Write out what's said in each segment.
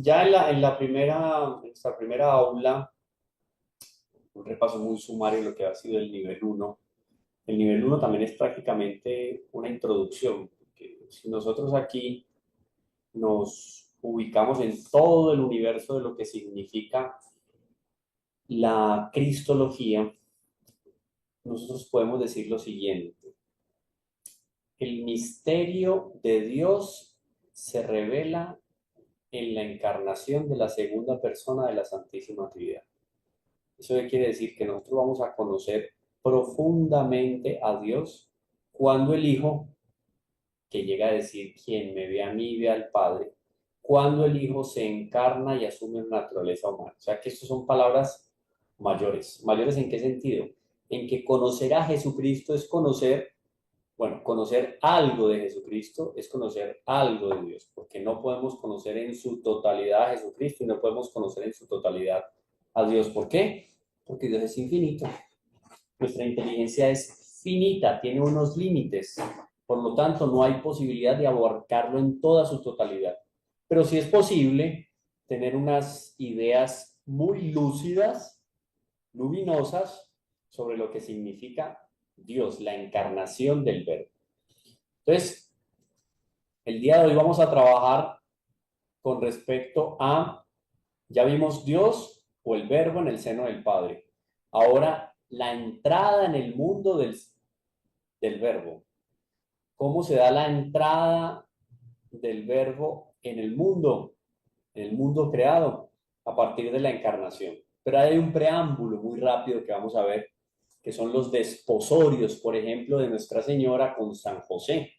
ya en nuestra primera aula, un repaso muy sumario de lo que ha sido el nivel uno. El nivel uno también es prácticamente una introducción, porque si nosotros aquí nos ubicamos en todo el universo de lo que significa la cristología, nosotros podemos decir lo siguiente: el misterio de Dios se revela en la encarnación de la segunda persona de la Santísima Trinidad. ¿Eso qué quiere decir? Que nosotros vamos a conocer profundamente a Dios cuando el Hijo, que llega a decir, quien me ve a mí ve al Padre, cuando el Hijo se encarna y asume una naturaleza humana. O sea que estas son palabras mayores. ¿Mayores en qué sentido? En que conocer a Jesucristo es conocer, bueno, conocer algo de Jesucristo es conocer algo de Dios, porque no podemos conocer en su totalidad a Jesucristo y no podemos conocer en su totalidad a Dios. ¿Por qué? Porque Dios es infinito. Nuestra inteligencia es finita, tiene unos límites. Por lo tanto, no hay posibilidad de abarcarlo en toda su totalidad. Pero sí es posible tener unas ideas muy lúcidas, luminosas, sobre lo que significa Dios, la encarnación del Verbo. Entonces, el día de hoy vamos a trabajar con respecto a, ya vimos Dios o el Verbo en el seno del Padre. Ahora, la entrada en el mundo del Verbo. ¿Cómo se da la entrada del Verbo en el mundo creado, a partir de la encarnación? Pero hay un preámbulo muy rápido que vamos a ver, que son los desposorios, por ejemplo, de Nuestra Señora con San José.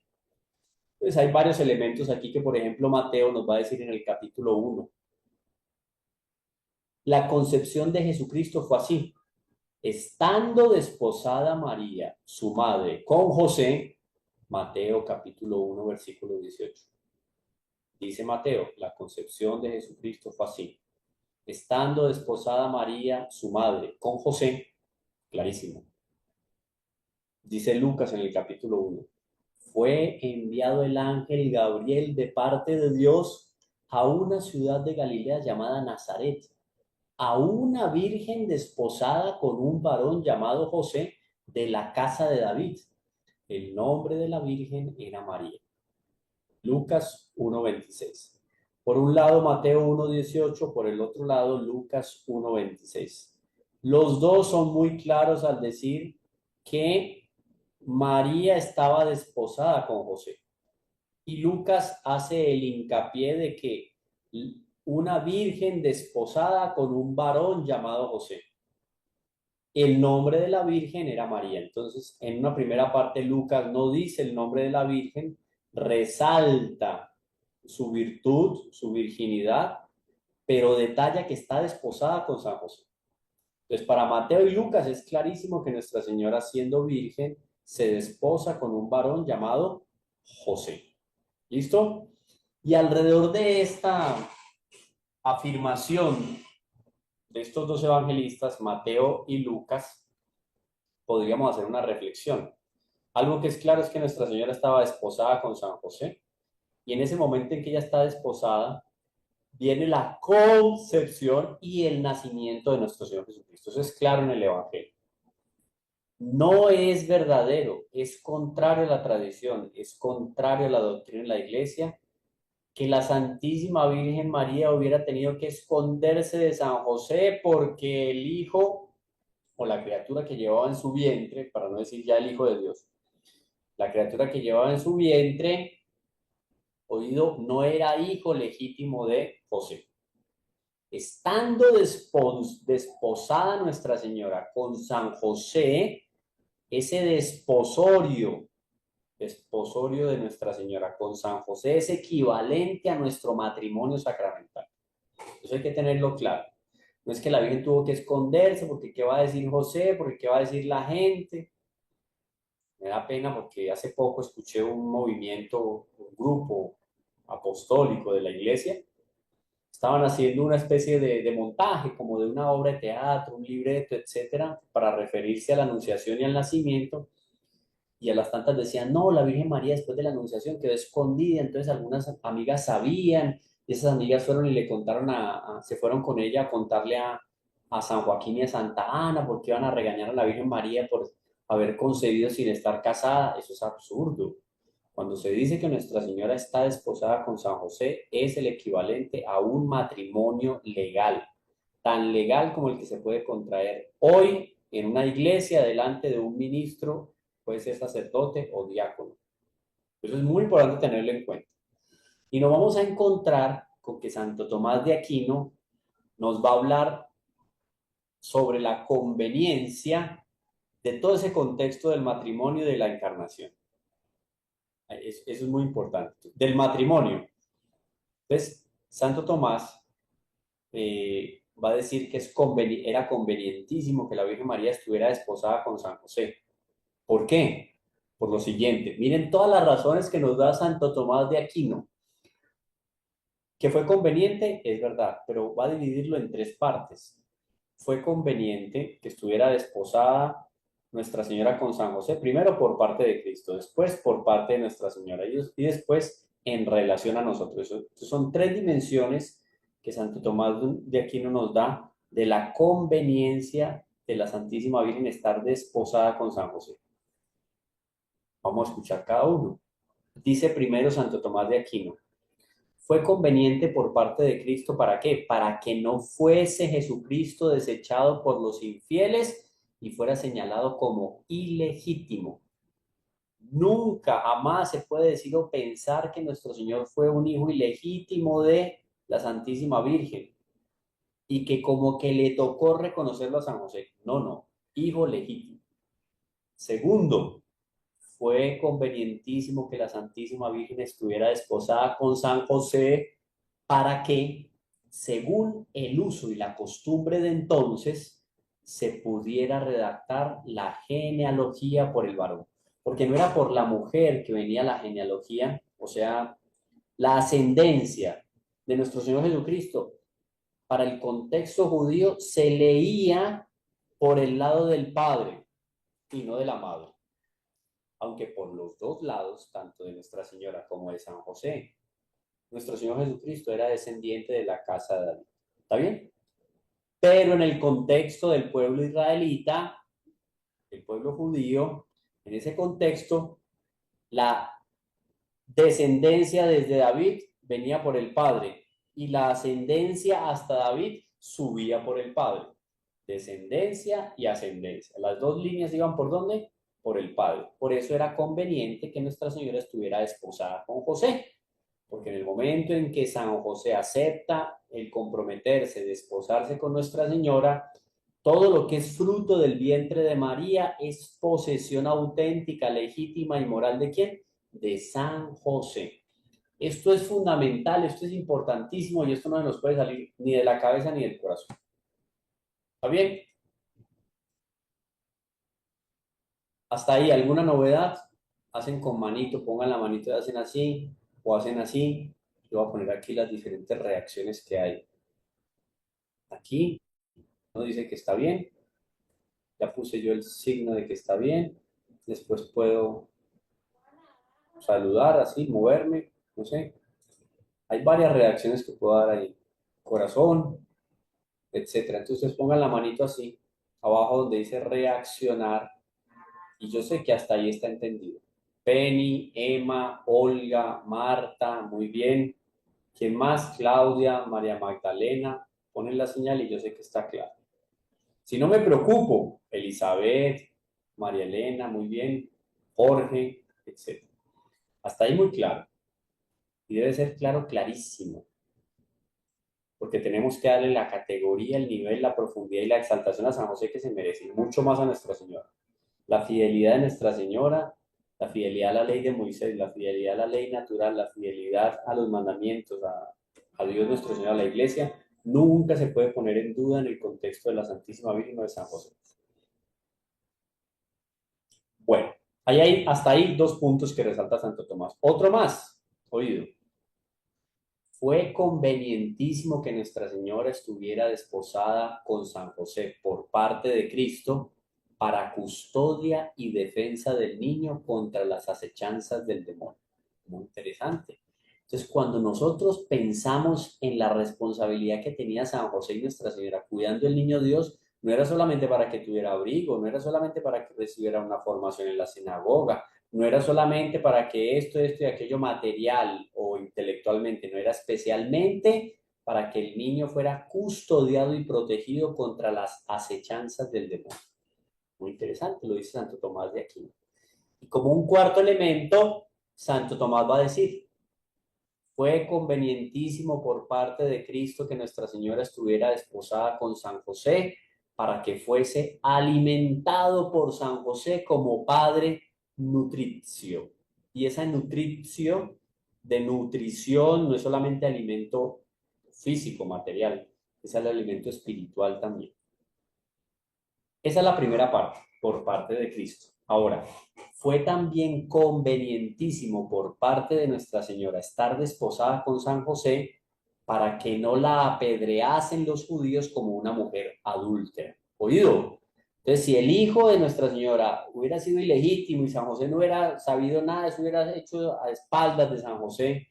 Pues hay varios elementos aquí que, por ejemplo, Mateo nos va a decir en el capítulo 1. La concepción de Jesucristo fue así: estando desposada María, su madre, con José. Mateo capítulo 1, versículo 18. Dice Mateo, la concepción de Jesucristo fue así: estando desposada María, su madre, con José. Clarísimo. Dice Lucas en el capítulo 1. Fue enviado el ángel Gabriel de parte de Dios a una ciudad de Galilea llamada Nazaret, a una virgen desposada con un varón llamado José, de la casa de David. El nombre de la virgen era María. Lucas 1:26. Por un lado Mateo 1:18, por el otro lado Lucas 1:26. Los dos son muy claros al decir que María estaba desposada con José. Y Lucas hace el hincapié de que una virgen desposada con un varón llamado José. El nombre de la virgen era María. Entonces, en una primera parte, Lucas no dice el nombre de la virgen, resalta su virtud, su virginidad, pero detalla que está desposada con San José. Entonces, para Mateo y Lucas es clarísimo que Nuestra Señora, siendo virgen, se desposa con un varón llamado José. ¿Listo? Y alrededor de esta afirmación de estos dos evangelistas, Mateo y Lucas, podríamos hacer una reflexión. Algo que es claro es que Nuestra Señora estaba desposada con San José, y en ese momento en que ella está desposada, viene la concepción y el nacimiento de nuestro Señor Jesucristo. Eso es claro en el Evangelio. No es verdadero, es contrario a la tradición, es contrario a la doctrina de la Iglesia, que la Santísima Virgen María hubiera tenido que esconderse de San José porque el hijo o la criatura que llevaba en su vientre, para no decir ya el Hijo de Dios, la criatura que llevaba en su vientre, oído, no era hijo legítimo de José. Estando desposada Nuestra Señora con San José, ese desposorio de Nuestra Señora con San José es equivalente a nuestro matrimonio sacramental. Eso hay que tenerlo claro. No es que la Virgen tuvo que esconderse porque qué va a decir José, porque qué va a decir la gente. Me da pena porque hace poco escuché un movimiento, un grupo apostólico de la iglesia. Estaban haciendo una especie de montaje, como de una obra de teatro, un libreto, etcétera, para referirse a la Anunciación y al nacimiento. Y a las tantas decían, no, la Virgen María después de la Anunciación quedó escondida. Entonces algunas amigas sabían Y esas amigas fueron y le contaron se fueron con ella a contarle a San Joaquín y a Santa Ana porque iban a regañar a la Virgen María por haber concebido sin estar casada. Eso es absurdo. Cuando se dice que Nuestra Señora está desposada con San José, es el equivalente a un matrimonio legal, tan legal como el que se puede contraer hoy en una iglesia delante de un ministro, puede ser sacerdote o diácono. Eso es muy importante tenerlo en cuenta. Y nos vamos a encontrar con que Santo Tomás de Aquino nos va a hablar sobre la conveniencia de todo ese contexto del matrimonio y de la encarnación. Eso es muy importante. Del matrimonio. Entonces, Santo Tomás va a decir que era convenientísimo que la Virgen María estuviera desposada con San José. ¿Por qué? Por lo siguiente. Miren todas las razones que nos da Santo Tomás de Aquino. Que fue conveniente, es verdad, pero va a dividirlo en tres partes. Fue conveniente que estuviera desposada Nuestra Señora con San José, primero por parte de Cristo, después por parte de Nuestra Señora y después en relación a nosotros. Son tres dimensiones que Santo Tomás de Aquino nos da de la conveniencia de la Santísima Virgen estar desposada con San José. Vamos a escuchar cada uno. Dice primero Santo Tomás de Aquino. Fue conveniente por parte de Cristo, ¿para qué? Para que no fuese Jesucristo desechado por los infieles y fuera señalado como ilegítimo. Nunca, jamás se puede decir o pensar que nuestro Señor fue un hijo ilegítimo de la Santísima Virgen y que como que le tocó reconocerlo a San José. No, no, hijo legítimo. Segundo, fue convenientísimo que la Santísima Virgen estuviera desposada con San José para que, según el uso y la costumbre de entonces, se pudiera redactar la genealogía por el varón. Porque no era por la mujer que venía la genealogía, o sea, la ascendencia de nuestro Señor Jesucristo. Para el contexto judío se leía por el lado del padre y no de la madre. Aunque por los dos lados, tanto de Nuestra Señora como de San José, nuestro Señor Jesucristo era descendiente de la casa de David. ¿Está bien? Pero en el contexto del pueblo israelita, el pueblo judío, en ese contexto, la descendencia desde David venía por el padre y la ascendencia hasta David subía por el padre. Descendencia y ascendencia. Las dos líneas iban por dónde? Por el padre. Por eso era conveniente que Nuestra Señora estuviera desposada con José. Porque en el momento en que San José acepta el comprometerse, desposarse con Nuestra Señora, todo lo que es fruto del vientre de María es posesión auténtica, legítima y moral ¿de quién? De San José. Esto es fundamental, esto es importantísimo y esto no nos puede salir ni de la cabeza ni del corazón. ¿Está bien? Hasta ahí, ¿alguna novedad? Hacen con manito, pongan la manito y hacen así o hacen así. Yo voy a poner aquí las diferentes reacciones que hay. Aquí no dice que está bien, ya puse yo el signo de que está bien, después puedo saludar así, moverme, no sé. Hay varias reacciones que puedo dar ahí. Corazón, etcétera. Entonces pongan la manito así, abajo donde dice reaccionar, y yo sé que hasta ahí está entendido. Penny, Emma, Olga, Marta, muy bien. ¿Quién más? Claudia, María Magdalena, ponen la señal y yo sé que está claro. Si no me preocupo, Elizabeth, María Elena, muy bien, Jorge, etc. Hasta ahí muy claro. Y debe ser claro, clarísimo. Porque tenemos que darle la categoría, el nivel, la profundidad y la exaltación a San José que se merece, y mucho más a Nuestra Señora. La fidelidad de Nuestra Señora, la fidelidad a la ley de Moisés, la fidelidad a la ley natural, la fidelidad a los mandamientos, a Dios nuestro Señor, a la Iglesia, nunca se puede poner en duda en el contexto de la Santísima Virgen o de San José. Bueno, hasta ahí dos puntos que resalta Santo Tomás. Otro más, oído. Fue convenientísimo que Nuestra Señora estuviera desposada con San José por parte de Cristo para custodia y defensa del niño contra las acechanzas del demonio. Muy interesante. Entonces, cuando nosotros pensamos en la responsabilidad que tenía San José y Nuestra Señora cuidando el niño Dios, no era solamente para que tuviera abrigo, no era solamente para que recibiera una formación en la sinagoga, no era solamente para que esto y aquello material o intelectualmente, no era especialmente para que el niño fuera custodiado y protegido contra las acechanzas del demonio. Muy interesante, lo dice Santo Tomás de Aquino. Y como un cuarto elemento, Santo Tomás va a decir, fue convenientísimo por parte de Cristo que Nuestra Señora estuviera desposada con San José para que fuese alimentado por San José como padre nutricio. Y esa nutricio de nutrición no es solamente alimento físico, material, es el alimento espiritual también. Esa es la primera parte, por parte de Cristo. Ahora, fue también convenientísimo por parte de Nuestra Señora estar desposada con San José para que no la apedreasen los judíos como una mujer adúltera. ¿Oído? Entonces, si el hijo de Nuestra Señora hubiera sido ilegítimo y San José no hubiera sabido nada, eso hubiera hecho a espaldas de San José,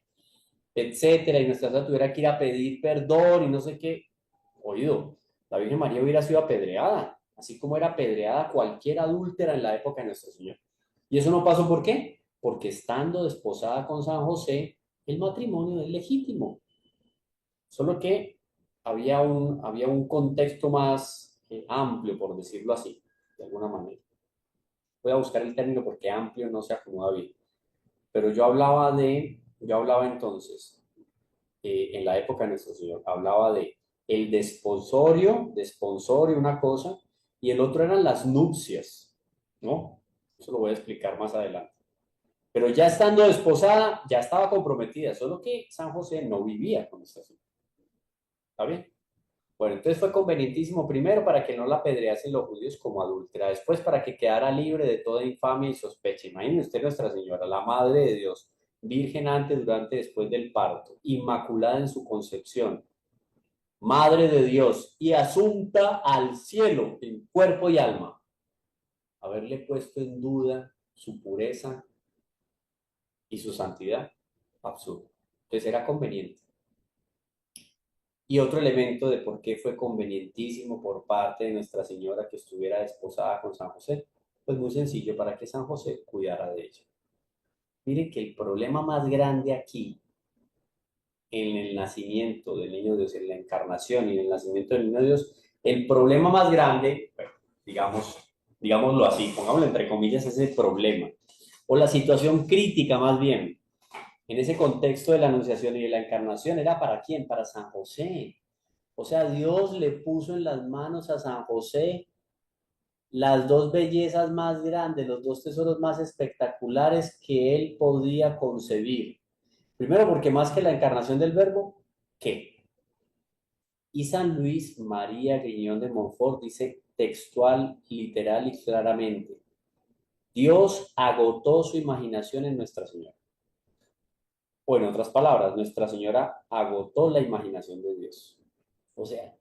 etcétera, y Nuestra Señora tuviera que ir a pedir perdón y no sé qué, oído, la Virgen María hubiera sido apedreada, así como era apedreada cualquier adúltera en la época de Nuestro Señor. ¿Y eso no pasó por qué? Porque estando desposada con San José, el matrimonio es legítimo. Solo que había un contexto más amplio, por decirlo así, de alguna manera. Voy a buscar el término porque amplio no se acomoda bien. Pero yo hablaba entonces, en la época de nuestro Señor, hablaba de el desponsorio una cosa, y el otro eran las nupcias, ¿no? Eso lo voy a explicar más adelante. Pero ya estando desposada, ya estaba comprometida, solo que San José no vivía con esta señora. ¿Está bien? Bueno, entonces fue convenientísimo primero para que no la apedreasen los judíos como adúltera, después para que quedara libre de toda infamia y sospecha. Imagínese usted Nuestra Señora, la Madre de Dios, virgen antes, durante, después del parto, inmaculada en su concepción, Madre de Dios y asunta al cielo en cuerpo y alma. Haberle puesto en duda su pureza y su santidad, absurdo. Entonces era conveniente. Y otro elemento de por qué fue convenientísimo por parte de Nuestra Señora que estuviera desposada con San José, pues muy sencillo, para que San José cuidara de ella. Miren que el problema más grande aquí, en el nacimiento del niño Dios, en la encarnación y en el nacimiento del niño Dios, el problema más grande, bueno, digámoslo así, pongámoslo entre comillas, ese problema, o la situación crítica más bien, en ese contexto de la anunciación y de la encarnación, ¿era para quién? Para San José. O sea, Dios le puso en las manos a San José las dos bellezas más grandes, los dos tesoros más espectaculares que él podía concebir. Primero, porque más que la encarnación del verbo, ¿qué? Y San Luis María Griñón de Montfort dice textual, literal y claramente, Dios agotó su imaginación en Nuestra Señora. O en otras palabras, Nuestra Señora agotó la imaginación de Dios. O sea,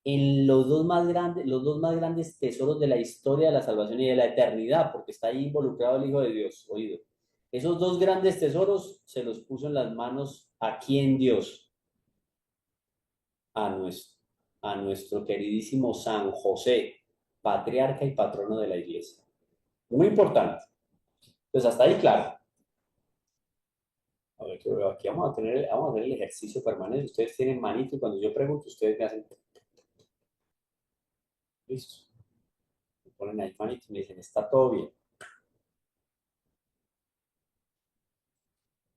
en los dos más grandes tesoros de la historia de la salvación y de la eternidad, porque está ahí involucrado el Hijo de Dios, oído. Esos dos grandes tesoros se los puso en las manos a quién Dios, a nuestro, a nuestro queridísimo San José, patriarca y patrono de la iglesia. Muy importante. Pues hasta ahí, claro. A ver, aquí vamos a tener el ejercicio permanente. Ustedes tienen manito y cuando yo pregunto, ustedes me hacen. Listo. Me ponen ahí manito y me dicen, está todo bien.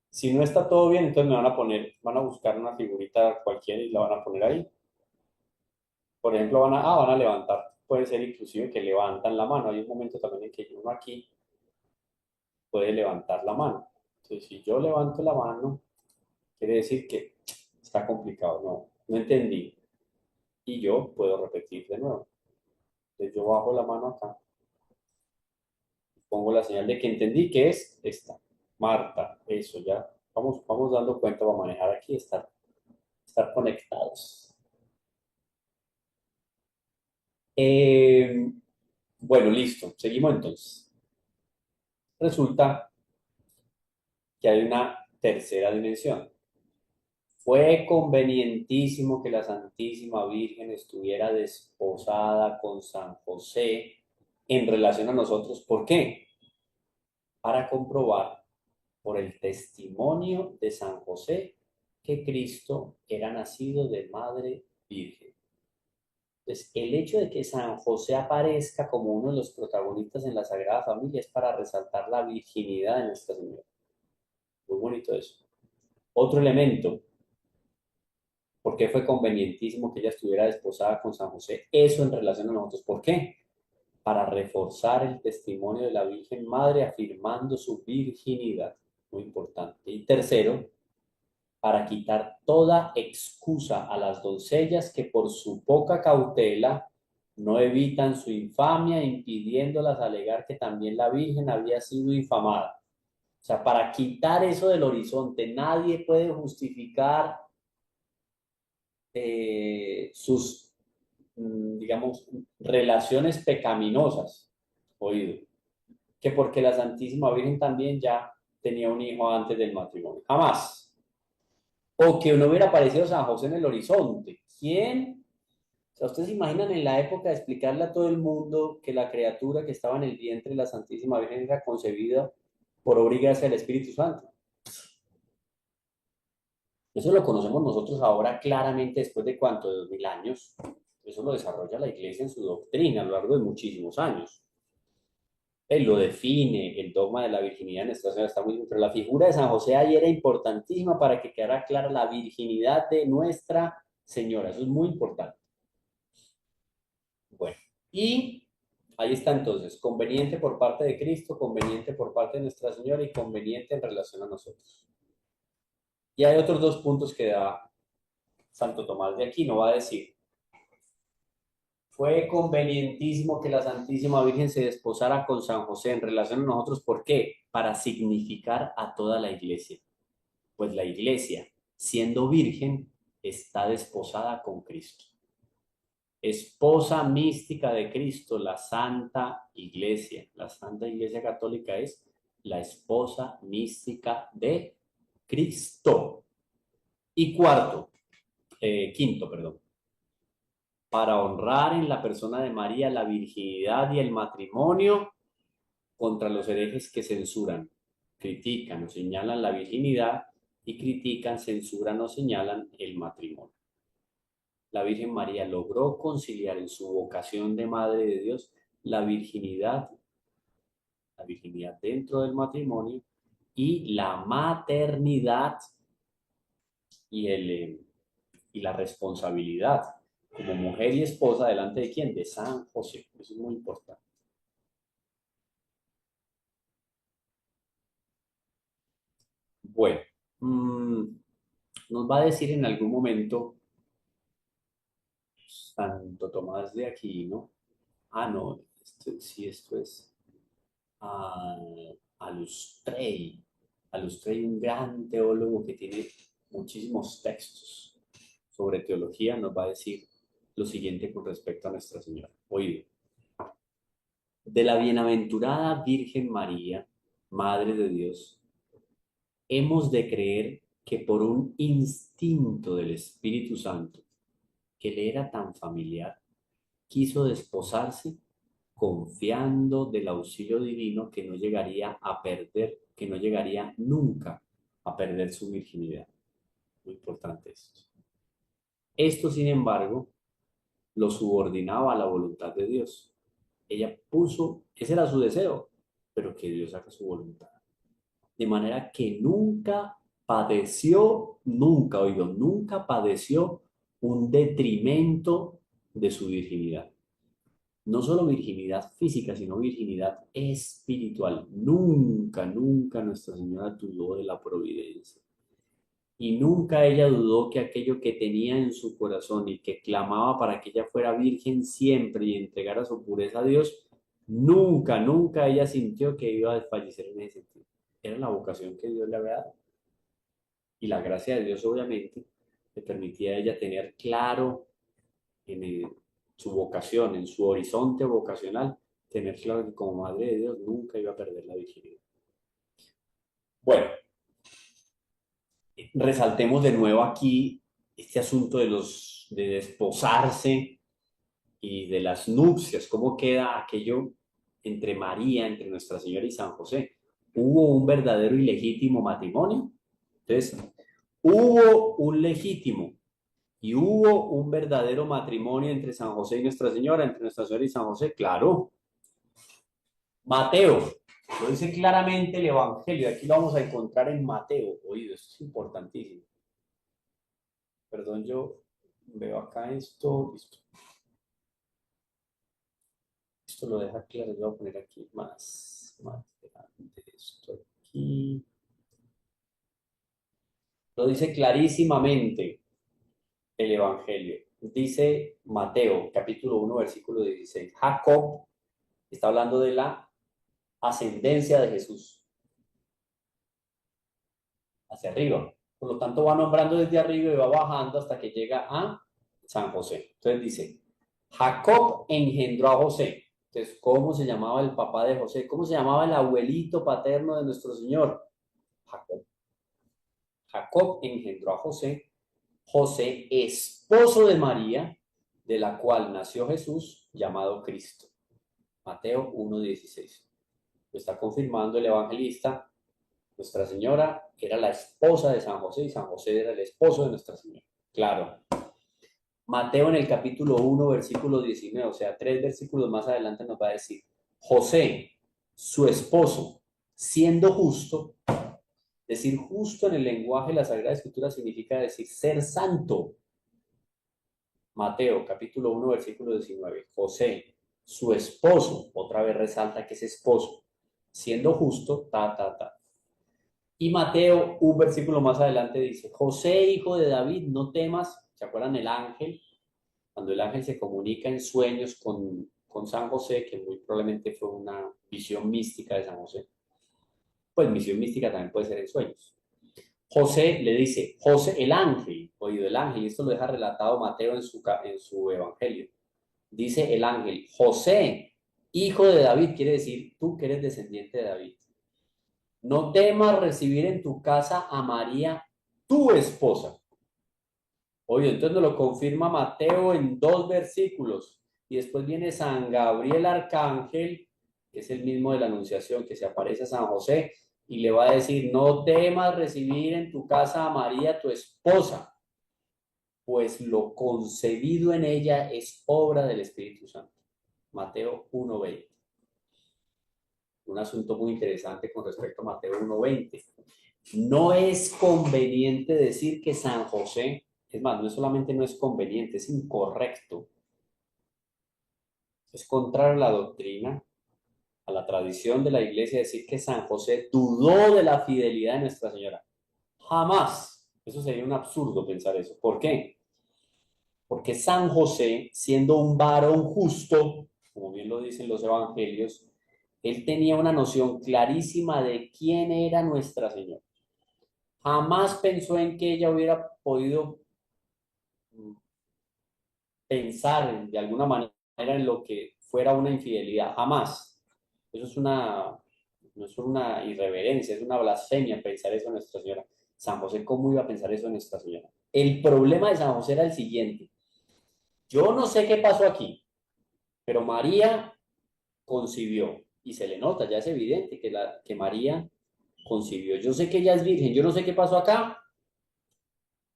Si no está todo bien, entonces me van a poner, van a buscar una figurita cualquiera y la van a poner ahí. Por ejemplo, van a levantar. Puede ser inclusive que levantan la mano. Hay un momento también en que uno aquí puede levantar la mano. Entonces, si yo levanto la mano, quiere decir que está complicado. No, no entendí. Y yo puedo repetir de nuevo. Entonces, yo bajo la mano acá. Pongo la señal de que entendí que es esta. Marta, eso ya. Vamos dando cuenta para manejar aquí, estar conectados. Eh, bueno, listo. Seguimos entonces. Resulta que hay una Tercera dimensión. Fue convenientísimo que la Santísima Virgen estuviera desposada con San José en relación a nosotros. ¿Por qué? Para comprobar por el testimonio de San José que Cristo era nacido de Madre Virgen. Entonces, el hecho de que San José aparezca como uno de los protagonistas en la Sagrada Familia es para resaltar la virginidad de Nuestra Señora. Muy bonito eso. Otro elemento, ¿por qué fue convenientísimo que ella estuviera desposada con San José? Eso en relación a nosotros. ¿Por qué? Para reforzar el testimonio de la Virgen Madre afirmando su virginidad. Muy importante. Y tercero, para quitar toda excusa a las doncellas que por su poca cautela no evitan su infamia, impidiéndolas alegar que también la Virgen había sido infamada. O sea, para quitar eso del horizonte, nadie puede justificar sus, digamos, relaciones pecaminosas, oído, que porque la Santísima Virgen también ya tenía un hijo antes del matrimonio. Jamás. O que no hubiera aparecido San José en el horizonte. ¿Quién? O sea, ¿ustedes se imaginan en la época de explicarle a todo el mundo que la criatura que estaba en el vientre de la Santísima Virgen era concebida por obra y gracia del Espíritu Santo? Eso lo conocemos nosotros ahora claramente después de cuánto, de 2000 años. Eso lo desarrolla la Iglesia en su doctrina a lo largo de muchísimos años. Él lo define, el dogma de la virginidad en Nuestra Señora está muy bien, pero la figura de San José ahí era importantísima para que quedara clara la virginidad de Nuestra Señora. Eso es muy importante. Bueno, y ahí está entonces, conveniente por parte de Cristo, conveniente por parte de Nuestra Señora y conveniente en relación a nosotros. Y hay otros dos puntos que da Santo Tomás de Aquino, va a decir, fue convenientísimo que la Santísima Virgen se desposara con San José en relación a nosotros. ¿Por qué? Para significar a toda la iglesia. Pues la iglesia, siendo virgen, está desposada con Cristo. Esposa mística de Cristo, la Santa Iglesia. La Santa Iglesia Católica es la esposa mística de Cristo. Y quinto, perdón, para honrar en la persona de María la virginidad y el matrimonio contra los herejes que censuran, critican o señalan la virginidad y critican, censuran o señalan el matrimonio. La Virgen María logró conciliar en su vocación de Madre de Dios la virginidad dentro del matrimonio y la maternidad y, y la responsabilidad como mujer y esposa delante de quién, de San José. Eso es muy importante. Bueno, mmm, nos va a decir en algún momento Santo Tomás de Aquino. Ah, no, sí, esto es Alustrey. Alustrey, un gran teólogo que tiene muchísimos textos sobre teología, nos va a decir lo siguiente con respecto a Nuestra Señora. Oído. De la bienaventurada Virgen María, Madre de Dios, hemos de creer que por un instinto del Espíritu Santo, que le era tan familiar, quiso desposarse confiando del auxilio divino que no llegaría a perder, que no llegaría nunca a perder su virginidad. Muy importante esto. Esto, sin embargo, lo subordinaba a la voluntad de Dios. Ella puso, ese era su deseo, pero que Dios haga su voluntad. De manera que nunca padeció, nunca, oigo, nunca padeció un detrimento de su virginidad. No solo virginidad física, sino virginidad espiritual. Nunca, nunca Nuestra Señora dudó de la providencia. Y nunca ella dudó que aquello que tenía en su corazón y que clamaba para que ella fuera virgen siempre y entregara su pureza a Dios, nunca, nunca ella sintió que iba a desfallecer en ese sentido. Era la vocación que Dios le había dado. Y la gracia de Dios, obviamente, le permitía a ella tener claro su vocación, en su horizonte vocacional, tener claro que como Madre de Dios nunca iba a perder la virginidad. Bueno, Resaltemos de nuevo aquí este asunto de desposarse y de las nupcias, cómo queda aquello entre María, entre Nuestra Señora y San José. ¿Hubo un verdadero y legítimo matrimonio? Entonces, hubo un legítimo y hubo un verdadero matrimonio entre San José y Nuestra Señora, entre Nuestra Señora y San José, claro. Mateo, lo dice claramente el Evangelio, aquí lo vamos a encontrar en Mateo, oído, esto es importantísimo. Perdón, yo veo acá esto, listo. Esto lo deja claro, voy a poner aquí más grande esto aquí. Lo dice clarísimamente el Evangelio. Dice Mateo, capítulo 1, versículo 16. Jacob está hablando de la ascendencia de Jesús hacia arriba. Por lo tanto, va nombrando desde arriba y va bajando hasta que llega a San José. Entonces dice, Jacob engendró a José. Entonces, ¿cómo se llamaba el papá de José? ¿Cómo se llamaba el abuelito paterno de nuestro Señor? Jacob. Jacob engendró a José. José, esposo de María, de la cual nació Jesús, llamado Cristo. Mateo 1:16. Lo está confirmando el evangelista. Nuestra Señora era la esposa de San José y San José era el esposo de Nuestra Señora. Claro. Mateo en el capítulo 1, versículo 19, o sea, 3 versículos más adelante nos va a decir, José, su esposo, siendo justo, decir justo en el lenguaje de la Sagrada Escritura significa decir ser santo. Mateo capítulo 1, versículo 19, José, su esposo, otra vez resalta que es esposo, siendo justo, ta. Y Mateo, un versículo más adelante dice, José, hijo de David, no temas, ¿se acuerdan el ángel? Cuando el ángel se comunica en sueños con San José, que muy probablemente fue una visión mística de San José, pues visión mística también puede ser en sueños. José le dice, José, el ángel, oído el ángel, y esto lo deja relatado Mateo en su evangelio. Dice el ángel, José, hijo de David, quiere decir tú que eres descendiente de David. No temas recibir en tu casa a María, tu esposa. Oye, entonces nos lo confirma Mateo en 2 versículos. Y después viene San Gabriel Arcángel, que es el mismo de la Anunciación, que se aparece a San José y le va a decir, no temas recibir en tu casa a María, tu esposa, pues lo concebido en ella es obra del Espíritu Santo. Mateo 1:20. Un asunto muy interesante con respecto a Mateo 1:20. No es conveniente decir que San José, es más, no solamente no es conveniente, es incorrecto, es contrario a la doctrina, a la tradición de la iglesia decir que San José dudó de la fidelidad de Nuestra Señora. Jamás. Eso sería un absurdo pensar eso. ¿Por qué? Porque San José, siendo un varón justo, como bien lo dicen los evangelios, él tenía una noción clarísima de quién era Nuestra Señora. Jamás pensó en que ella hubiera podido pensar de alguna manera en lo que fuera una infidelidad. Jamás. Eso es no es una irreverencia, es una blasfemia pensar eso en Nuestra Señora. San José, ¿cómo iba a pensar eso en Nuestra Señora? El problema de San José era el siguiente. Yo no sé qué pasó aquí, pero María concibió y se le nota, ya es evidente que María concibió. Yo sé que ella es virgen, yo no sé qué pasó acá,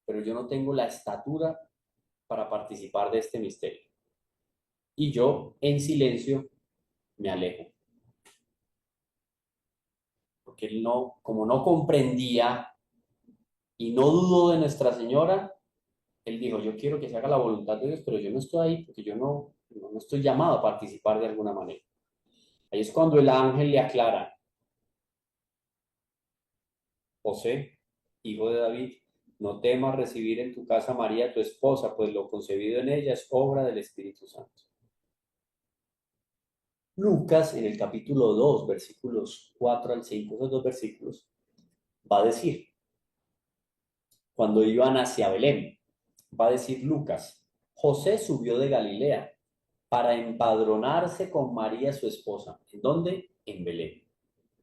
pero yo no tengo la estatura para participar de este misterio. Y yo, en silencio, me alejo. Porque él no, como no comprendía y no dudó de Nuestra Señora, él dijo, yo quiero que se haga la voluntad de Dios, pero yo no estoy ahí porque yo no estoy llamado a participar de alguna manera. Ahí es cuando el ángel le aclara, José, hijo de David, no temas recibir en tu casa a María, tu esposa, pues lo concebido en ella es obra del Espíritu Santo. Lucas, en el capítulo 2, versículos 4 al 5, esos 2 versículos, va a decir, cuando iban hacia Belén, va a decir Lucas, José subió de Galilea para empadronarse con María, su esposa. ¿En dónde? En Belén.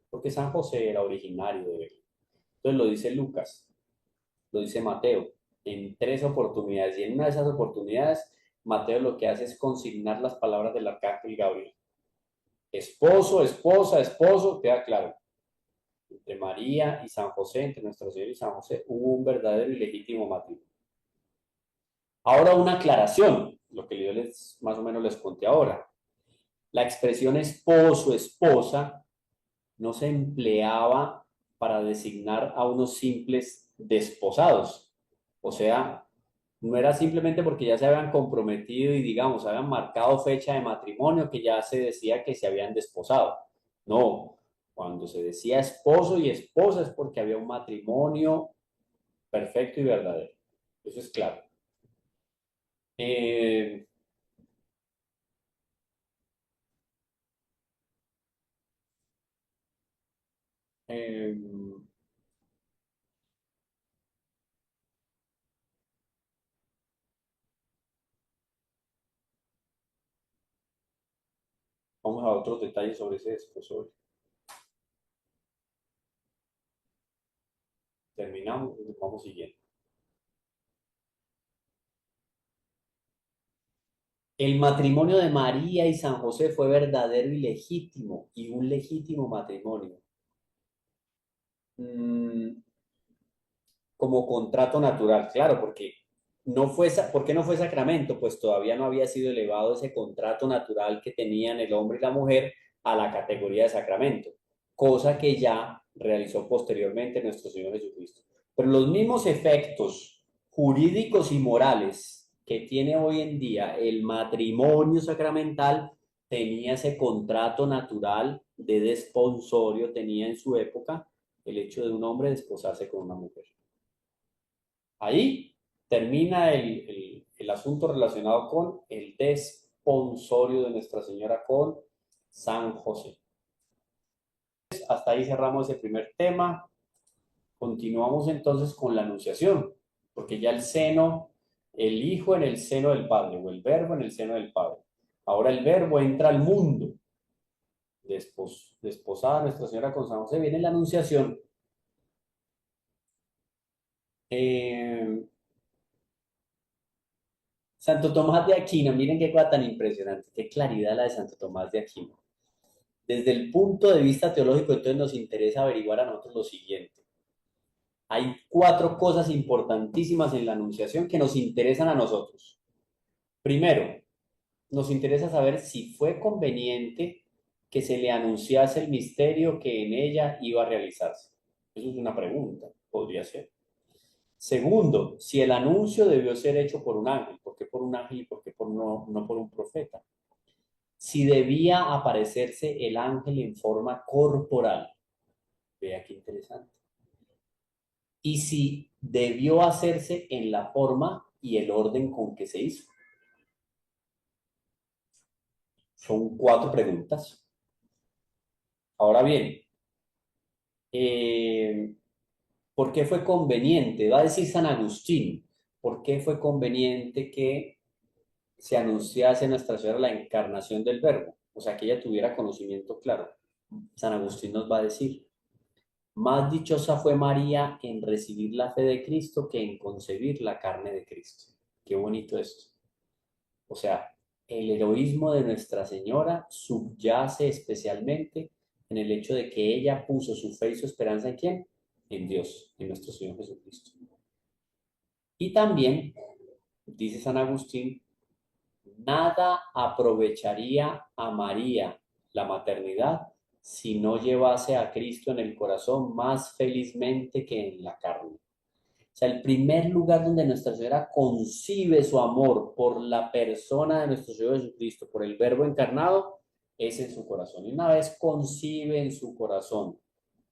Porque San José era originario de Belén. Entonces lo dice Lucas. lo dice Mateo, en 3 oportunidades. Y en una de esas oportunidades, Mateo lo que hace es consignar las palabras del arcángel Gabriel. Esposo, esposa, esposo, queda claro. Entre María y San José, entre Nuestro Señor y San José, hubo un verdadero y legítimo matrimonio. Ahora una aclaración, lo que yo les más o menos les conté ahora. La expresión esposo, esposa, no se empleaba para designar a unos simples desposados. O sea, no era simplemente porque ya se habían comprometido y, digamos, habían marcado fecha de matrimonio que ya se decía que se habían desposado. No, cuando se decía esposo y esposa es porque había un matrimonio perfecto y verdadero. Eso es claro. Eh, eh, Vamos a otros detalles sobre ese desposorio. Terminamos, vamos siguiendo. El matrimonio de María y San José fue verdadero y legítimo, y un legítimo matrimonio. Mm, como contrato natural, claro, porque ¿por qué no fue sacramento? Pues todavía no había sido elevado ese contrato natural que tenían el hombre y la mujer a la categoría de sacramento, cosa que ya realizó posteriormente nuestro Señor Jesucristo. Pero los mismos efectos jurídicos y morales que tiene hoy en día el matrimonio sacramental tenía ese contrato natural de desponsorio, tenía en su época el hecho de un hombre desposarse con una mujer. Ahí termina el asunto relacionado con el desponsorio de Nuestra Señora con San José. Hasta ahí cerramos ese primer tema. Continuamos entonces con la anunciación, porque ya el seno, el Hijo en el seno del Padre, o el Verbo en el seno del Padre. Ahora el Verbo entra al mundo. Desposada Nuestra Señora con San José, viene la anunciación. Eh, Santo Tomás de Aquino, miren qué cosa tan impresionante, qué claridad la de Santo Tomás de Aquino. Desde el punto de vista teológico, entonces nos interesa averiguar a nosotros lo siguiente. Hay 4 cosas importantísimas en la Anunciación que nos interesan a nosotros. Primero, nos interesa saber si fue conveniente que se le anunciase el misterio que en ella iba a realizarse. Eso es una pregunta, podría ser. Segundo, si el anuncio debió ser hecho por un ángel. ¿Por qué por un ángel y por qué no por un profeta? Si debía aparecerse el ángel en forma corporal. Vea qué interesante. Y si debió hacerse en la forma y el orden con que se hizo. Son 4 preguntas. Ahora bien, eh, ¿por qué fue conveniente? Va a decir San Agustín, ¿por qué fue conveniente que se anunciase en Nuestra Señora la encarnación del Verbo? O sea, que ella tuviera conocimiento claro. San Agustín nos va a decir, más dichosa fue María en recibir la fe de Cristo que en concebir la carne de Cristo. Qué bonito esto. O sea, el heroísmo de Nuestra Señora subyace especialmente en el hecho de que ella puso su fe y su esperanza en quién? En Dios, en nuestro Señor Jesucristo. Y también, dice San Agustín, nada aprovecharía a María la maternidad si no llevase a Cristo en el corazón más felizmente que en la carne. O sea, el primer lugar donde Nuestra Señora concibe su amor por la persona de nuestro Señor Jesucristo, por el Verbo encarnado, es en su corazón. Y una vez concibe en su corazón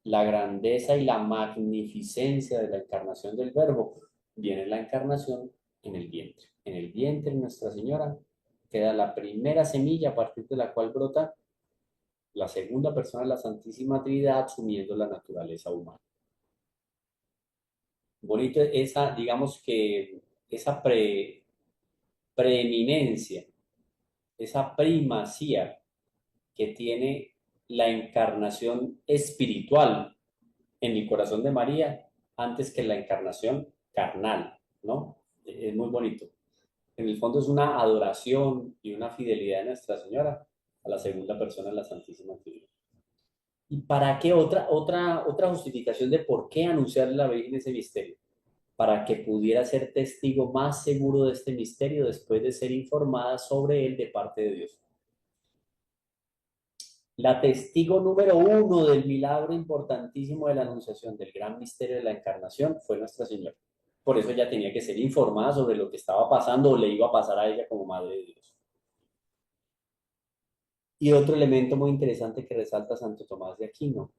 la grandeza y la magnificencia de la encarnación del Verbo, viene la encarnación en el vientre. En el vientre de Nuestra Señora queda la primera semilla a partir de la cual brota la segunda persona de la Santísima Trinidad asumiendo la naturaleza humana. Bonito esa, digamos que esa preeminencia, esa primacía que tiene la encarnación espiritual en el corazón de María antes que la encarnación carnal, ¿no? Es muy bonito. En el fondo es una adoración y una fidelidad de Nuestra Señora a la segunda persona de la Santísima Trinidad. ¿Y para qué otra justificación de por qué anunciarle a la Virgen ese misterio? Para que pudiera ser testigo más seguro de este misterio después de ser informada sobre él de parte de Dios. La testigo número uno del milagro importantísimo de la anunciación del gran misterio de la encarnación fue Nuestra Señora. Por eso ella tenía que ser informada sobre lo que estaba pasando o le iba a pasar a ella como Madre de Dios. Y otro elemento muy interesante que resalta Santo Tomás de Aquino,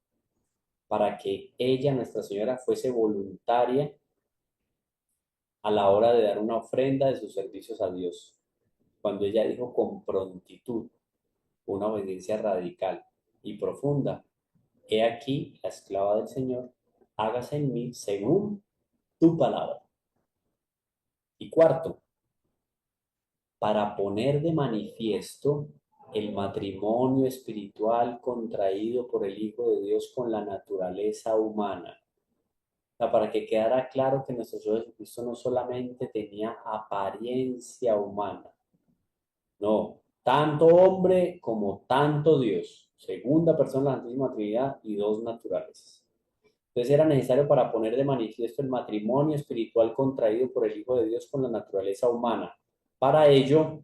para que ella, Nuestra Señora, fuese voluntaria a la hora de dar una ofrenda de sus servicios a Dios. Cuando ella dijo con prontitud, una obediencia radical y profunda, he aquí la esclava del Señor, hágase en mí según tu palabra. Y cuarto, para poner de manifiesto el matrimonio espiritual contraído por el Hijo de Dios con la naturaleza humana. O sea, para que quedara claro que nuestro Señor Jesucristo no solamente tenía apariencia humana, no, tanto hombre como tanto Dios, segunda persona de la Santísima Trinidad y dos naturales. Entonces era necesario para poner de manifiesto el matrimonio espiritual contraído por el Hijo de Dios con la naturaleza humana. Para ello,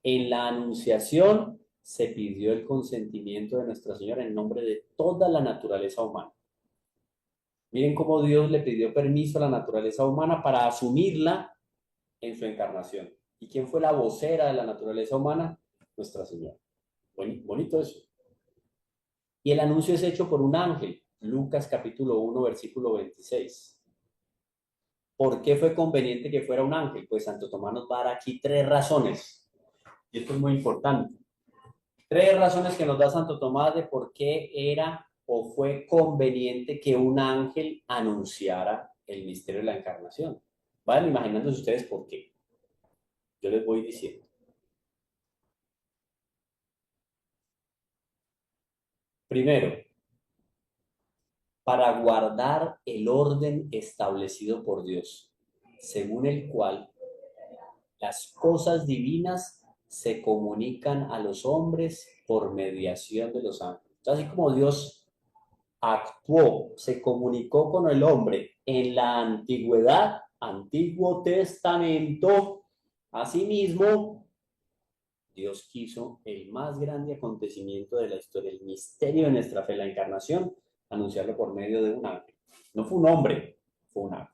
en la Anunciación se pidió el consentimiento de Nuestra Señora en nombre de toda la naturaleza humana. Miren cómo Dios le pidió permiso a la naturaleza humana para asumirla en su encarnación. ¿Y quién fue la vocera de la naturaleza humana? Nuestra Señora. Bonito eso. Y el anuncio es hecho por un ángel. Lucas capítulo 1, versículo 26. ¿Por qué fue conveniente que fuera un ángel? Pues Santo Tomás nos va a dar aquí tres razones. Y esto es muy importante. Tres razones que nos da Santo Tomás de por qué era o fue conveniente que un ángel anunciara el misterio de la encarnación. Vayan imaginándose ustedes por qué. Yo les voy diciendo. Primero, para guardar el orden establecido por Dios, según el cual las cosas divinas se comunican a los hombres por mediación de los ángeles. Así como Dios actuó, se comunicó con el hombre en la antigüedad, Antiguo Testamento, asimismo, Dios quiso el más grande acontecimiento de la historia, el misterio de nuestra fe, la encarnación, anunciarlo por medio de un ángel. No fue un hombre, fue un ángel.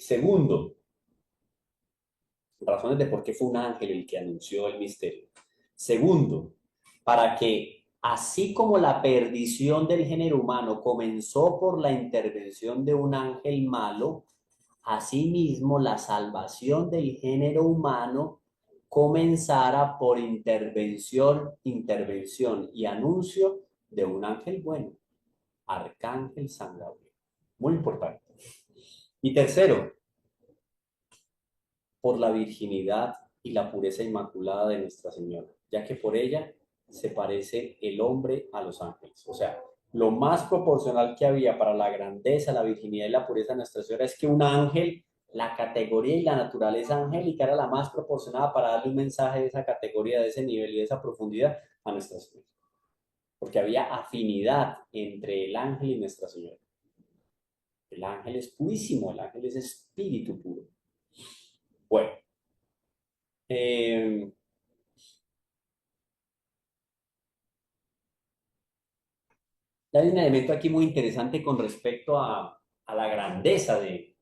Segundo, razones de por qué fue un ángel el que anunció el misterio. Segundo, para que así como la perdición del género humano comenzó por la intervención de un ángel malo, asimismo la salvación del género humano comenzara por intervención y anuncio de un ángel bueno, Arcángel San Gabriel. Muy importante. Y tercero, por la virginidad y la pureza inmaculada de Nuestra Señora, ya que por ella se parece el hombre a los ángeles. O sea, lo más proporcional que había para la grandeza, la virginidad y la pureza de Nuestra Señora es que un ángel, la categoría y la naturaleza angélica era la más proporcionada para darle un mensaje de esa categoría, de ese nivel y de esa profundidad a Nuestra Señora. Porque había afinidad entre el ángel y Nuestra Señora. El ángel es purísimo, el ángel es espíritu puro. Bueno, hay un elemento aquí muy interesante con respecto a la grandeza de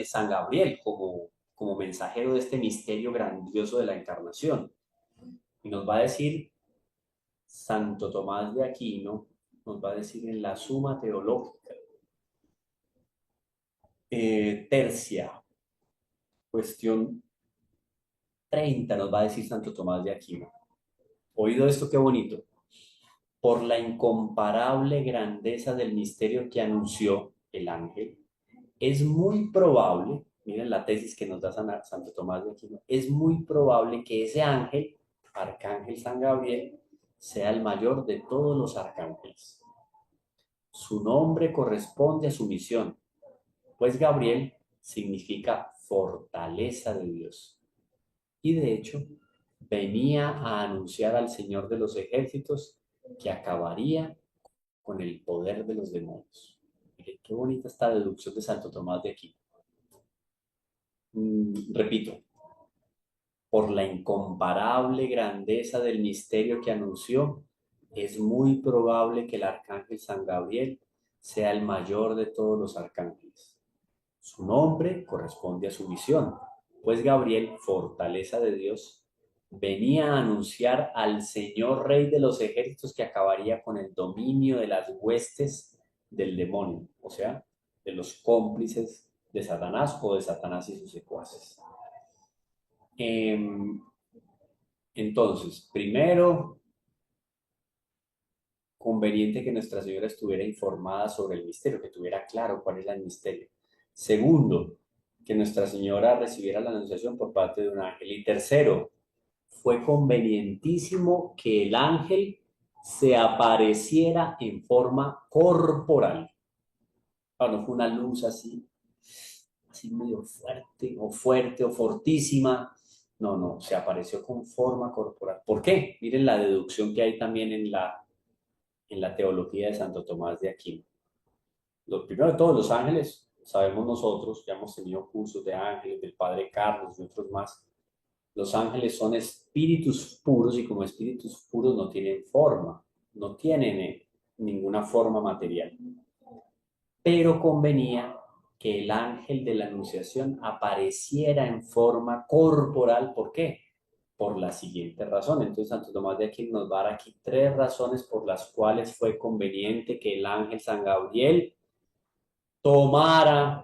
San Gabriel como mensajero de este misterio grandioso de la encarnación. Y nos va a decir Santo Tomás de Aquino, nos va a decir en la Suma Teológica, tercia, cuestión 30, nos va a decir Santo Tomás de Aquino. Oído esto, qué bonito. Por la incomparable grandeza del misterio que anunció el ángel, es muy probable, miren la tesis que nos da Santo Tomás de Aquino, es muy probable que ese ángel, Arcángel San Gabriel, sea el mayor de todos los arcángeles. Su nombre corresponde a su misión, pues Gabriel significa fortaleza de Dios. Y de hecho, venía a anunciar al Señor de los ejércitos que acabaría con el poder de los demonios. Miren, qué bonita esta deducción de Santo Tomás de Aquino. Repito, por la incomparable grandeza del misterio que anunció, es muy probable que el arcángel San Gabriel sea el mayor de todos los arcángeles. Su nombre corresponde a su misión, pues Gabriel, fortaleza de Dios, venía a anunciar al Señor Rey de los ejércitos que acabaría con el dominio de las huestes del demonio, o sea, de los cómplices de Satanás o de Satanás y sus secuaces. Entonces, primero, conveniente que Nuestra Señora estuviera informada sobre el misterio, que tuviera claro cuál era el misterio. Segundo, que Nuestra Señora recibiera la anunciación por parte de un ángel. Y tercero, fue convenientísimo que el ángel se apareciera en forma corporal. No fue una luz así medio fuerte o fortísima. No, no, se apareció con forma corporal. ¿Por qué? Miren la deducción que hay también en la teología de Santo Tomás de Aquino. Lo primero de todos, los ángeles, sabemos nosotros, ya hemos tenido cursos de ángeles, del Padre Carlos y otros más. Los ángeles son espíritus puros y como espíritus puros no tienen forma, no tienen ninguna forma material. Pero convenía que el ángel de la Anunciación apareciera en forma corporal. ¿Por qué? Por la siguiente razón. Entonces, Santo Tomás de Aquino nos va a dar aquí tres razones por las cuales fue conveniente que el ángel San Gabriel tomara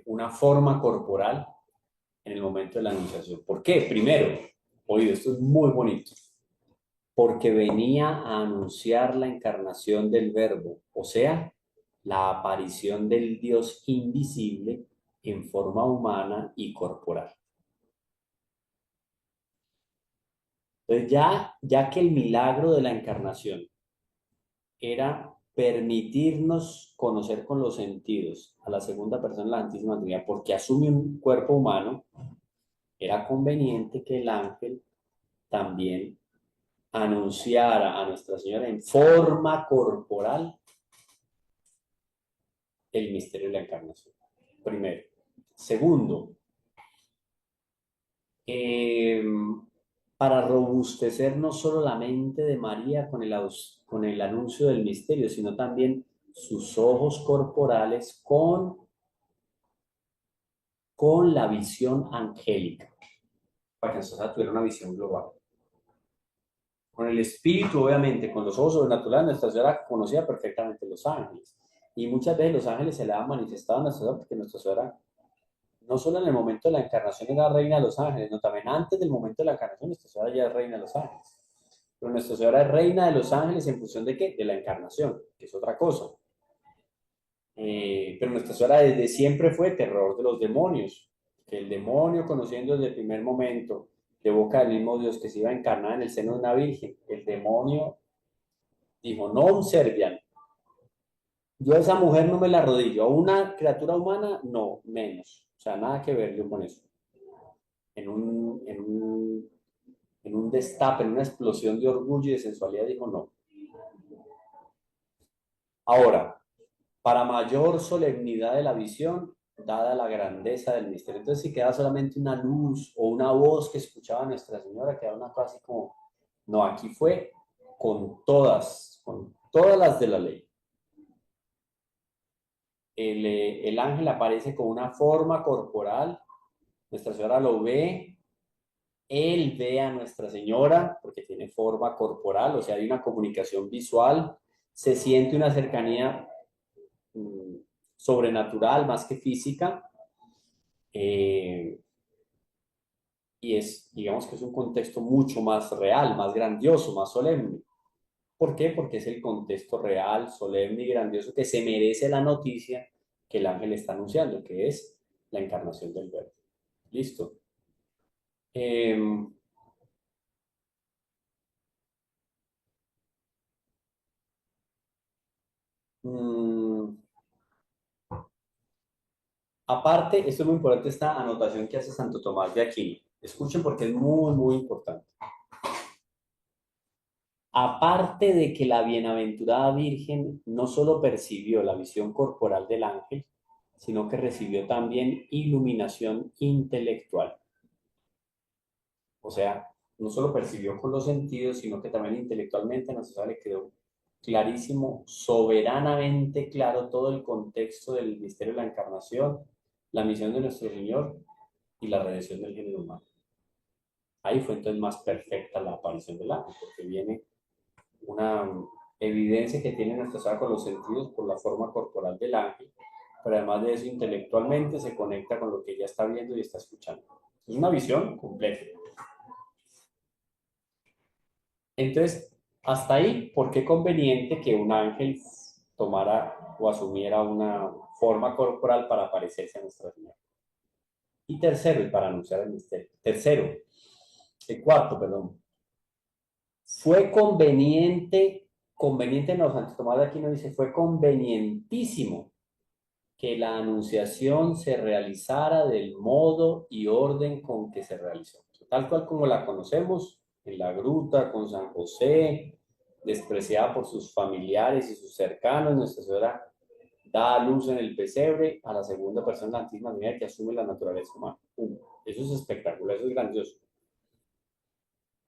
una forma corporal en el momento de la anunciación. ¿Por qué? Primero, oído, esto es muy bonito, porque venía a anunciar la encarnación del Verbo, o sea, la aparición del Dios invisible en forma humana y corporal. Entonces, ya que el milagro de la encarnación era permitirnos conocer con los sentidos a la segunda persona de la Santísima Trinidad, porque asume un cuerpo humano, era conveniente que el ángel también anunciara a Nuestra Señora en forma corporal el misterio de la encarnación. Primero. Segundo, eh, para robustecer no solo la mente de María con el anuncio del misterio, sino también sus ojos corporales con la visión angélica, para que nosotros tuviera una visión global. Con el espíritu, obviamente, con los ojos sobrenaturales, Nuestra Señora conocía perfectamente los ángeles. Y muchas veces los ángeles se le han manifestado a Nuestra Señora porque Nuestra Señora, no solo en el momento de la encarnación era reina de los ángeles, no, también antes del momento de la encarnación Nuestra Señora ya es reina de los ángeles. Pero Nuestra Señora es reina de los ángeles en función de ¿qué? De la encarnación, que es otra cosa. Pero Nuestra Señora desde siempre fue terror de los demonios, que el demonio, conociendo desde el primer momento, de boca del mismo Dios que se iba a encarnar en el seno de una virgen, el demonio dijo, no servian. Yo a esa mujer no me la arrodillo, a una criatura humana, no, menos. O sea, nada que ver yo con eso. En un destape, en una explosión de orgullo y de sensualidad, dijo no. Ahora, para mayor solemnidad de la visión, dada la grandeza del misterio. Entonces, si queda solamente una luz o una voz que escuchaba Nuestra Señora, queda una cosa así como, no, aquí fue con todas las de la ley. El ángel aparece con una forma corporal, Nuestra Señora lo ve, él ve a Nuestra Señora porque tiene forma corporal, o sea, hay una comunicación visual, se siente una cercanía sobrenatural más que física, eh, y digamos que es un contexto mucho más real, más grandioso, más solemne. ¿Por qué? Porque es el contexto real, solemne y grandioso que se merece la noticia que el ángel está anunciando, que es la encarnación del Verbo. Listo. Eh, Mm, aparte, esto es muy importante, esta anotación que hace Santo Tomás de Aquino. Escuchen porque es muy, muy importante. Aparte de que la bienaventurada Virgen no solo percibió la visión corporal del ángel, sino que recibió también iluminación intelectual. O sea, no solo percibió con los sentidos, sino que también intelectualmente a Nuestra Señora le quedó clarísimo, soberanamente claro todo el contexto del misterio de la encarnación, la misión de nuestro Señor y la redención del género humano. Ahí fue entonces más perfecta la aparición del ángel, porque viene una evidencia que tiene nuestra Señora con los sentidos por la forma corporal del ángel, pero además de eso intelectualmente se conecta con lo que ella está viendo y está escuchando. Es una visión completa. Entonces, hasta ahí, ¿por qué conveniente que un ángel tomara o asumiera una forma corporal para parecerse a Nuestra Señora? Y tercero, y para anunciar el misterio. Tercero, el cuarto, perdón. Fue conveniente no, Santo Tomás de Aquino dice, fue convenientísimo que la anunciación se realizara del modo y orden con que se realizó. Tal cual como la conocemos, en la gruta, con San José, despreciada por sus familiares y sus cercanos, Nuestra Señora da a luz en el pesebre a la segunda persona de la Santísima Trinidad que asume la naturaleza humana. Eso es espectacular, eso es grandioso.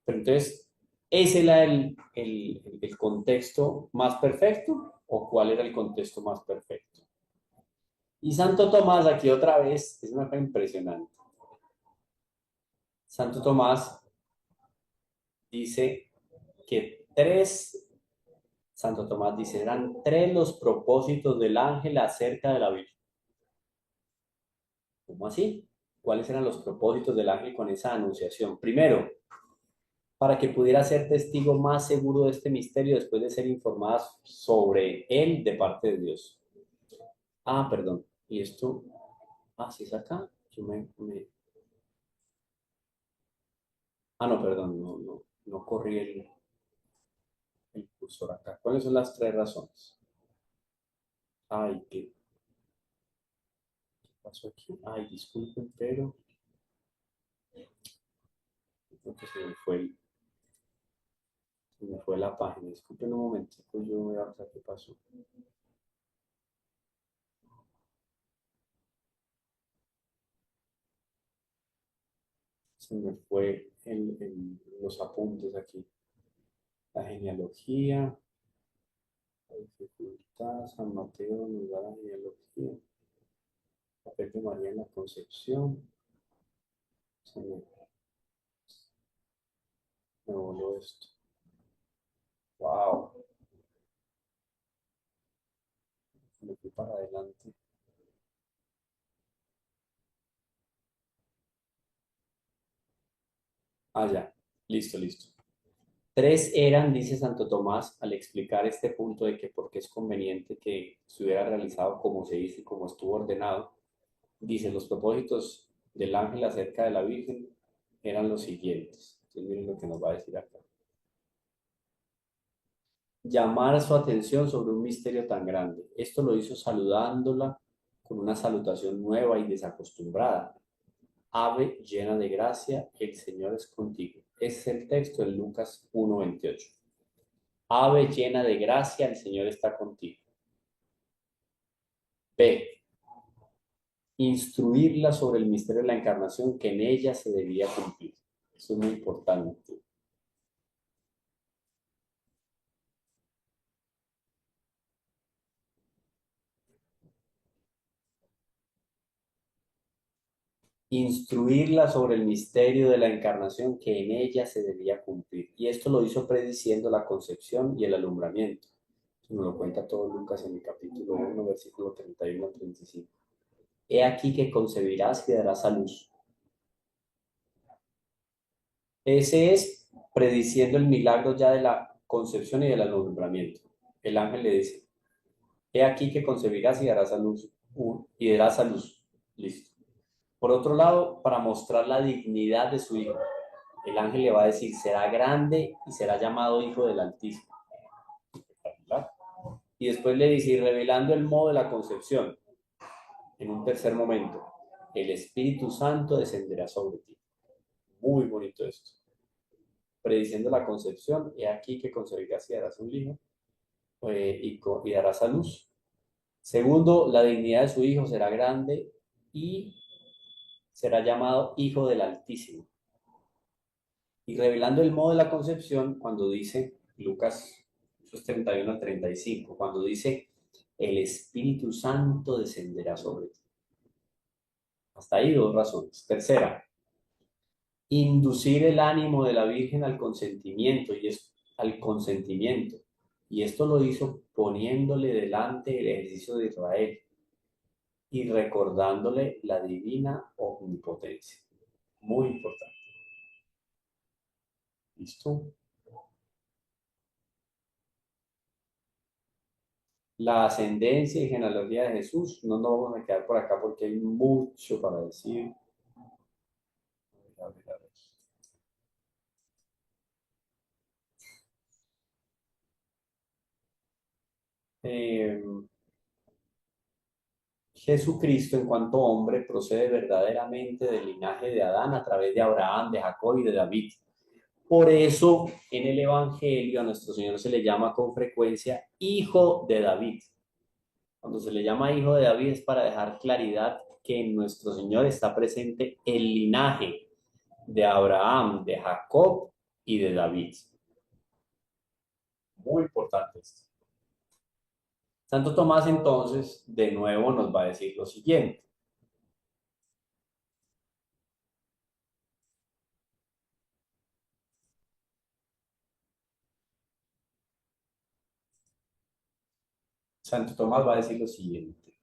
Pero entonces, ¿ese era el contexto más perfecto o cuál era el contexto más perfecto? Y Santo Tomás, aquí otra vez, es una cosa impresionante. Santo Tomás dice que Santo Tomás dice, eran tres los propósitos del ángel acerca de la Virgen. ¿Cómo así? ¿Cuáles eran los propósitos del ángel con esa anunciación? Primero, para que pudiera ser testigo más seguro de este misterio después de ser informada sobre él de parte de Dios. Ah, perdón. Y esto, sí es acá. No, perdón, no corrí el cursor acá. ¿Cuáles son las tres razones? Ay, ¿qué pasó aquí? Ay, disculpen, pero creo que se me fue la página. Disculpen un momentito, yo voy a ver qué pasó. Se me fue los apuntes aquí. La genealogía, la dificultad, San Mateo nos da la genealogía, papel de María en la Concepción. Se me voló esto. Wow, me fui para adelante. Ya, listo, listo. Tres eran, dice Santo Tomás, al explicar este punto de que por qué es conveniente que se hubiera realizado como se hizo y como estuvo ordenado. Dice, los propósitos del ángel acerca de la Virgen eran los siguientes. Entonces miren lo que nos va a decir acá. Llamar su atención sobre un misterio tan grande. Esto lo hizo saludándola con una salutación nueva y desacostumbrada. Ave llena de gracia, el Señor es contigo. Ese es el texto de Lucas 1:28. Ave llena de gracia, el Señor está contigo. B. Instruirla sobre el misterio de la encarnación que en ella se debía cumplir. Eso es muy importante. Instruirla sobre el misterio de la encarnación que en ella se debía cumplir. Y esto lo hizo prediciendo la concepción y el alumbramiento. Eso nos lo cuenta todo Lucas en el capítulo 1, versículo 31 al 35. He aquí que concebirás y darás a luz. Ese es prediciendo el milagro ya de la concepción y del alumbramiento. El ángel le dice, he aquí que concebirás y darás a luz. Y darás a luz. Listo. Por otro lado, para mostrar la dignidad de su hijo, el ángel le va a decir, será grande y será llamado Hijo del Altísimo. Espectacular. Y después le dice, y revelando el modo de la concepción, en un tercer momento, el Espíritu Santo descenderá sobre ti. Muy bonito esto. Prediciendo la concepción, he aquí que concebirás y darás un hijo, y darás a luz. Segundo, la dignidad de su hijo será grande y será llamado Hijo del Altísimo. Y revelando el modo de la concepción, cuando dice, Lucas 31 al 35, cuando dice, el Espíritu Santo descenderá sobre ti. Hasta ahí dos razones. Tercera, inducir el ánimo de la Virgen al consentimiento, al consentimiento. Y esto lo hizo poniéndole delante el ejercicio de Israel y recordándole la divina omnipotencia. Muy importante. ¿Listo? La ascendencia y genealogía de Jesús, no nos vamos a quedar por acá porque hay mucho para decir. A ver, a ver. Eh, Jesucristo, en cuanto hombre, procede verdaderamente del linaje de Adán a través de Abraham, de Jacob y de David. Por eso, en el Evangelio a nuestro Señor se le llama con frecuencia Hijo de David. Cuando se le llama Hijo de David es para dejar claridad que en nuestro Señor está presente el linaje de Abraham, de Jacob y de David. Muy importante esto. Santo Tomás entonces de nuevo nos va a decir lo siguiente. Santo Tomás va a decir lo siguiente.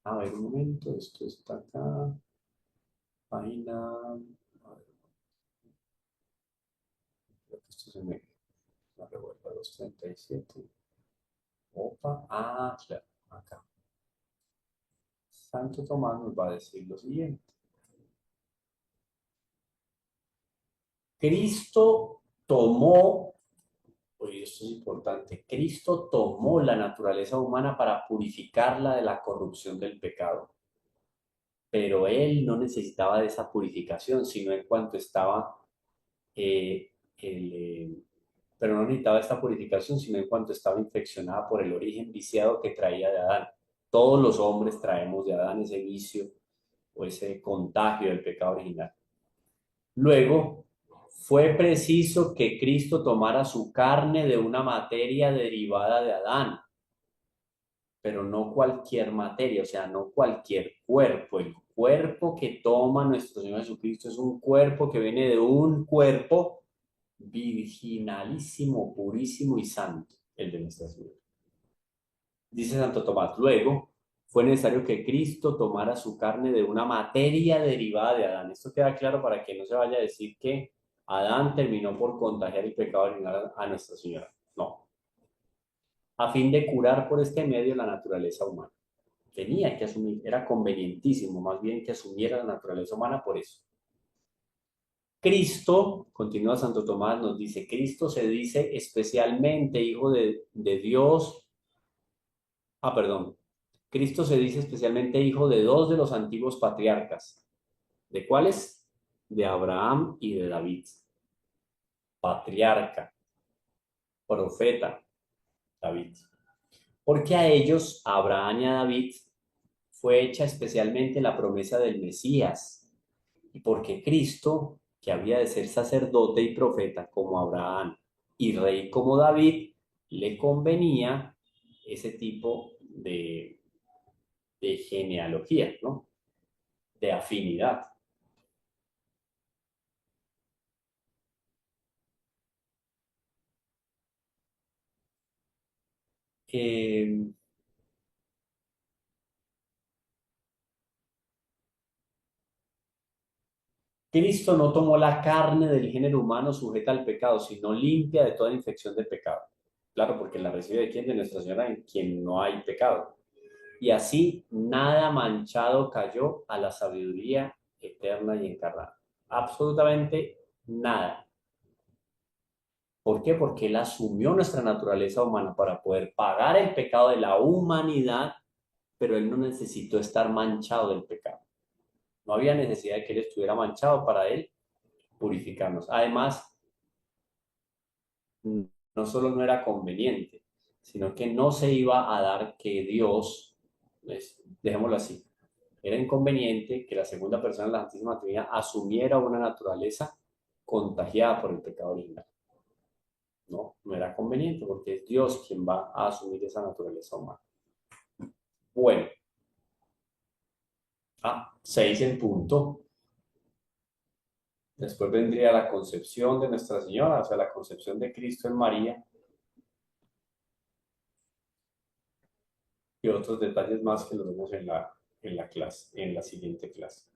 A ver, un momento, esto está acá. Página. A ver, creo que esto se me revuelve a los 37. Opa, claro, acá. Santo Tomás nos va a decir lo siguiente. Cristo tomó, oye, esto es importante, Cristo tomó la naturaleza humana para purificarla de la corrupción del pecado. Pero él no necesitaba de esa purificación, sino en cuanto estaba, eh, el, eh, pero no necesitaba esta purificación, sino en cuanto estaba infeccionada por el origen viciado que traía de Adán. Todos los hombres traemos de Adán ese vicio o ese contagio del pecado original. Luego, fue preciso que Cristo tomara su carne de una materia derivada de Adán, pero no cualquier materia, o sea, no cualquier cuerpo. El cuerpo que toma nuestro Señor Jesucristo es un cuerpo que viene de un cuerpo virginalísimo, purísimo y santo, el de Nuestra Señora. Dice Santo Tomás, luego fue necesario que Cristo tomara su carne de una materia derivada de Adán. Esto queda claro para que no se vaya a decir que Adán terminó por contagiar el pecado original a Nuestra Señora. No, a fin de curar por este medio la naturaleza humana. Tenía que asumir, era convenientísimo más bien que asumiera la naturaleza humana por eso. Cristo, continúa Santo Tomás, nos dice, Cristo se dice especialmente Hijo de Dios, perdón, Cristo se dice especialmente Hijo de dos de los antiguos patriarcas. ¿De cuáles? De Abraham y de David. Patriarca, profeta, David. Porque a ellos, a Abraham y a David, fue hecha especialmente la promesa del Mesías, y porque Cristo, que había de ser sacerdote y profeta como Abraham y rey como David, le convenía ese tipo de genealogía, ¿no? De afinidad. Eh, Cristo no tomó la carne del género humano sujeta al pecado, sino limpia de toda infección de pecado. Claro, porque la recibe de quién, de Nuestra Señora, en quien no hay pecado. Y así nada manchado cayó a la sabiduría eterna y encarnada. Absolutamente nada. ¿Por qué? Porque Él asumió nuestra naturaleza humana para poder pagar el pecado de la humanidad, pero Él no necesitó estar manchado del pecado. No había necesidad de que Él estuviera manchado para Él purificarnos. Además, no solo no era conveniente, sino que no se iba a dar que Dios, dejémoslo así, era inconveniente que la segunda persona de la Santísima Trinidad asumiera una naturaleza contagiada por el pecado original. No, no era conveniente porque es Dios quien va a asumir esa naturaleza humana. Bueno, 6 en punto. Después vendría la concepción de Nuestra Señora, o sea, la concepción de Cristo en María y otros detalles más que los vemos en la clase, en la siguiente clase.